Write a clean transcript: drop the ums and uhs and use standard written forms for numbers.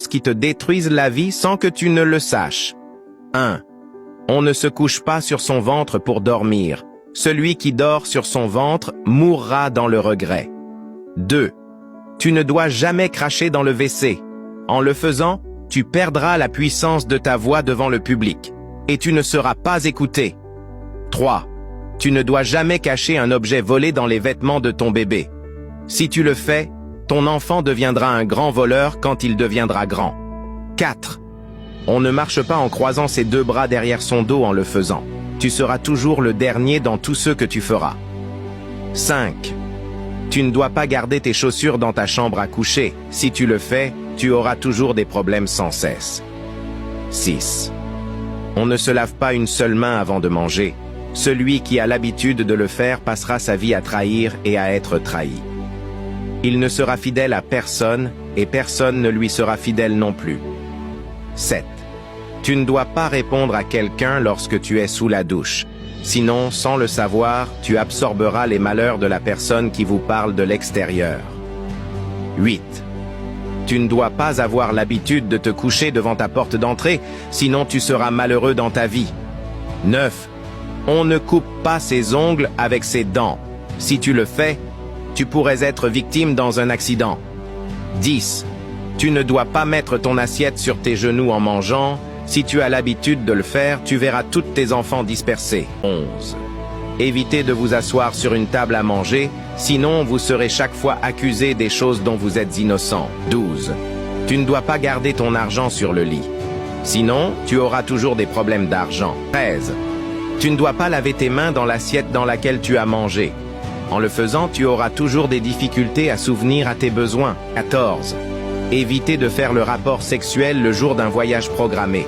qui te détruisent la vie sans que tu ne le saches. 1. On ne se couche pas sur son ventre pour dormir. Celui qui dort sur son ventre mourra dans le regret. 2. Tu ne dois jamais cracher dans le WC. En le faisant, tu perdras la puissance de ta voix devant le public, et tu ne seras pas écouté. 3. Tu ne dois jamais cacher un objet volé dans les vêtements de ton bébé. Si tu le fais, ton enfant deviendra un grand voleur quand il deviendra grand. 4. On ne marche pas en croisant ses deux bras derrière son dos en le faisant. Tu seras toujours le dernier dans tout ce que tu feras. 5. Tu ne dois pas garder tes chaussures dans ta chambre à coucher. Si tu le fais, tu auras toujours des problèmes sans cesse. 6. On ne se lave pas une seule main avant de manger. Celui qui a l'habitude de le faire passera sa vie à trahir et à être trahi. Il ne sera fidèle à personne et personne ne lui sera fidèle non plus. 7. Tu ne dois pas répondre à quelqu'un lorsque tu es sous la douche. Sinon, sans le savoir, tu absorberas les malheurs de la personne qui vous parle de l'extérieur. 8. Tu ne dois pas avoir l'habitude de te coucher devant ta porte d'entrée, sinon tu seras malheureux dans ta vie. 9. On ne coupe pas ses ongles avec ses dents. Si tu le fais, tu pourrais être victime dans un accident. 10. Tu ne dois pas mettre ton assiette sur tes genoux en mangeant. Si tu as l'habitude de le faire, tu verras tous tes enfants dispersés. 11. Évitez de vous asseoir sur une table à manger, sinon vous serez chaque fois accusé des choses dont vous êtes innocent. 12. Tu ne dois pas garder ton argent sur le lit. Sinon, tu auras toujours des problèmes d'argent. 13. Tu ne dois pas laver tes mains dans l'assiette dans laquelle tu as mangé. En le faisant, tu auras toujours des difficultés à souvenir à tes besoins. 14. Évitez de faire le rapport sexuel le jour d'un voyage programmé.